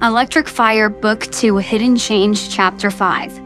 Electric Fire Book 2 Hidden Change Chapter 5.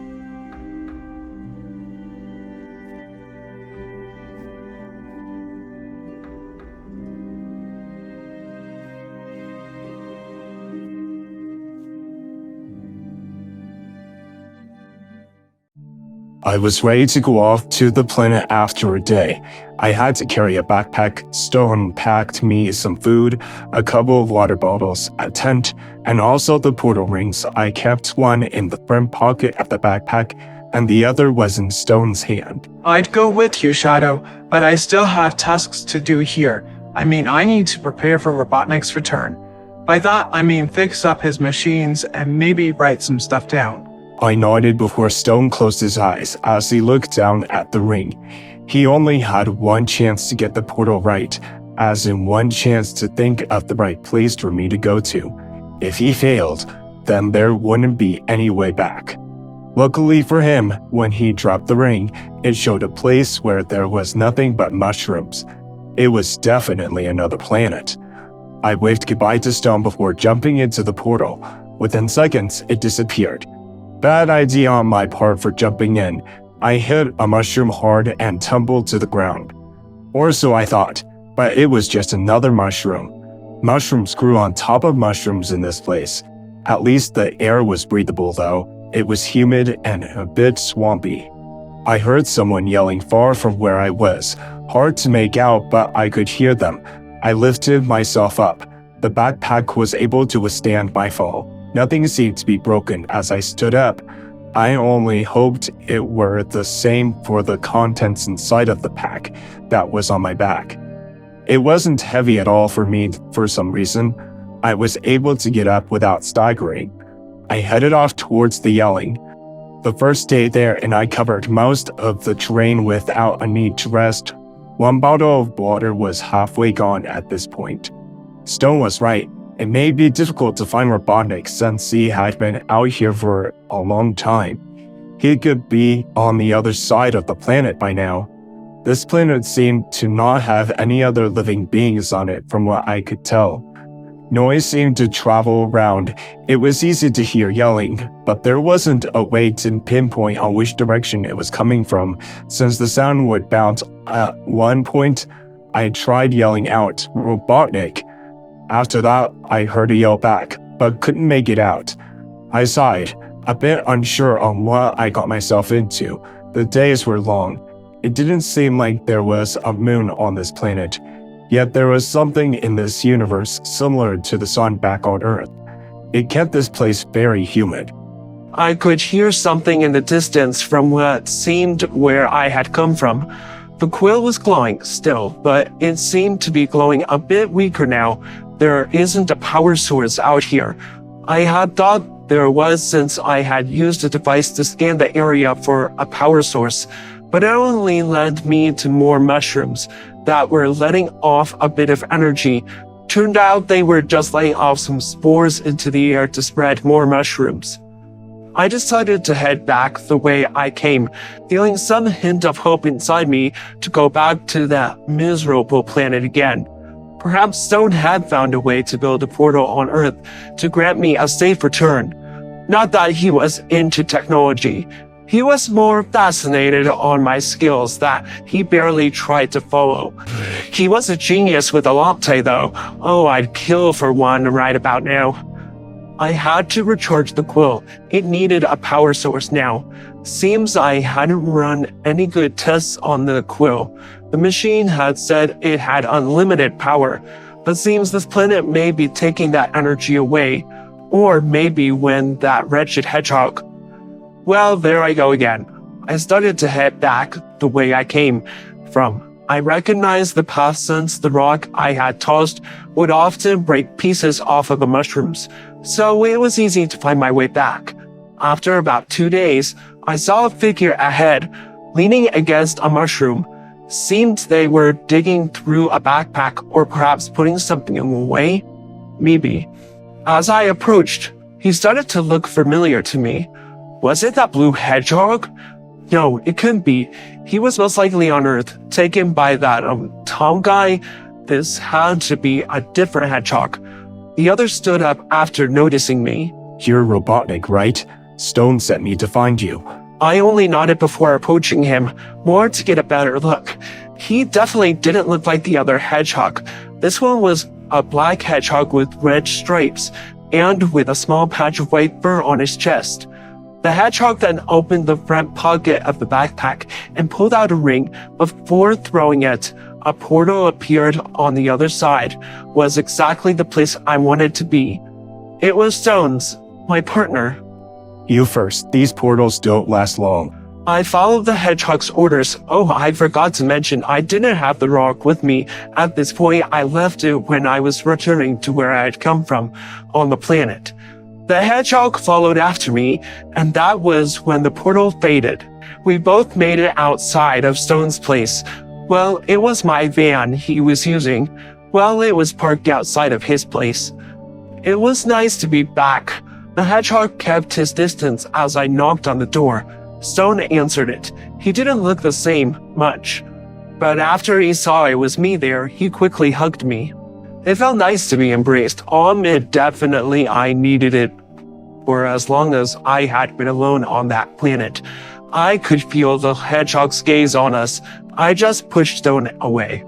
I was ready to go off to the planet after a day. I had to carry a backpack. Stone packed me some food, a couple of water bottles, a tent, and also the portal rings. I kept one in the front pocket of the backpack, and the other was in Stone's hand. I'd go with you, Shadow, but I still have tasks to do here. I need to prepare for Robotnik's return. By that, I mean fix up his machines and maybe write some stuff down. I nodded before Stone closed his eyes as he looked down at the ring. He only had one chance to get the portal right, as in one chance to think of the right place for me to go to. If he failed, then there wouldn't be any way back. Luckily for him, when he dropped the ring, it showed a place where there was nothing but mushrooms. It was definitely another planet. I waved goodbye to Stone before jumping into the portal. Within seconds, it disappeared. Bad idea on my part for jumping in. I hit a mushroom hard and tumbled to the ground. Or so I thought, but it was just another mushroom. Mushrooms grew on top of mushrooms in this place. At least the air was breathable though. It was humid and a bit swampy. I heard someone yelling far from where I was. Hard to make out, but I could hear them. I lifted myself up. The backpack was able to withstand my fall. Nothing seemed to be broken as I stood up. I only hoped it were the same for the contents inside of the pack that was on my back. It wasn't heavy at all for me for some reason. I was able to get up without staggering. I headed off towards the yelling. The first day there, and I covered most of the terrain without a need to rest. One bottle of water was halfway gone at this point. Stone was right. It may be difficult to find Robotnik since he had been out here for a long time. He could be on the other side of the planet by now. This planet seemed to not have any other living beings on it from what I could tell. Noise seemed to travel around. It was easy to hear yelling, but there wasn't a way to pinpoint on which direction it was coming from, since the sound would bounce. At one point, I tried yelling out, "Robotnik!" After that, I heard a yell back, but couldn't make it out. I sighed, a bit unsure on what I got myself into. The days were long. It didn't seem like there was a moon on this planet, yet there was something in this universe similar to the sun back on Earth. It kept this place very humid. I could hear something in the distance from what seemed where I had come from. The quill was glowing still, but it seemed to be glowing a bit weaker now. There isn't a power source out here. I had thought there was since I had used a device to scan the area for a power source, but it only led me to more mushrooms that were letting off a bit of energy. Turned out they were just letting off some spores into the air to spread more mushrooms. I decided to head back the way I came, feeling some hint of hope inside me to go back to that miserable planet again. Perhaps Stone had found a way to build a portal on Earth to grant me a safe return. Not that he was into technology. He was more fascinated on my skills that he barely tried to follow. He was a genius with a latte though. Oh, I'd kill for one right about now. I had to recharge the quill. It needed a power source now. Seems I hadn't run any good tests on the quill. The machine had said it had unlimited power, but seems this planet may be taking that energy away, or maybe when that wretched hedgehog. Well, there I go again. I started to head back the way I came from. I recognized the path since the rock I had tossed would often break pieces off of the mushrooms, so it was easy to find my way back. After about 2 days, I saw a figure ahead, leaning against a mushroom. Seemed they were digging through a backpack or perhaps putting something away. Maybe. As I approached, he started to look familiar to me. Was it that blue hedgehog? No, it couldn't be. He was most likely on Earth, taken by that Tom guy. This had to be a different hedgehog. The other stood up after noticing me. You're Robotnik, right? Stone sent me to find you. I only nodded before approaching him, more to get a better look. He definitely didn't look like the other hedgehog. This one was a black hedgehog with red stripes, and with a small patch of white fur on his chest. The hedgehog then opened the front pocket of the backpack and pulled out a ring. Before throwing it, a portal appeared on the other side, was exactly the place I wanted to be. It was Stone's, my partner. You first. These portals don't last long. I followed the hedgehog's orders. Oh, I forgot to mention I didn't have the rock with me. At this point, I left it when I was returning to where I had come from, on the planet. The hedgehog followed after me, and that was when the portal faded. We both made it outside of Stone's place. Well, it was my van he was using. Well, it was parked outside of his place. It was nice to be back. The hedgehog kept his distance as I knocked on the door. Stone answered it. He didn't look the same, much. But after he saw it was me there, he quickly hugged me. It felt nice to be embraced. Definitely I needed it. For as long as I had been alone on that planet, I could feel the hedgehog's gaze on us. I just pushed Stone away.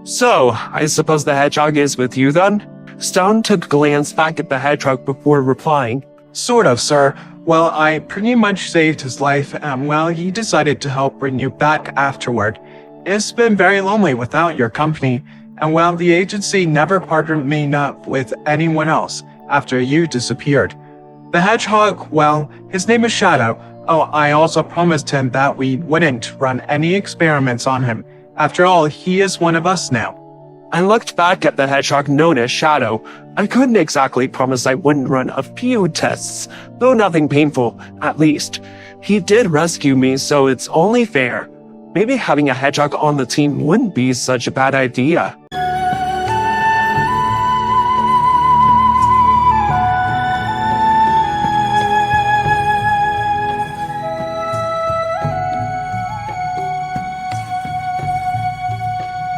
So, I suppose the hedgehog is with you then? Stone took a glance back at the hedgehog before replying. Sort of, sir. Well, I pretty much saved his life, and well, he decided to help bring you back afterward. It's been very lonely without your company, and well, the agency never partnered me up with anyone else after you disappeared. The hedgehog, well, his name is Shadow. Oh, I also promised him that we wouldn't run any experiments on him. After all, he is one of us now. I looked back at the hedgehog known as Shadow. I couldn't exactly promise I wouldn't run a few tests, though nothing painful, at least. He did rescue me, so it's only fair. Maybe having a hedgehog on the team wouldn't be such a bad idea.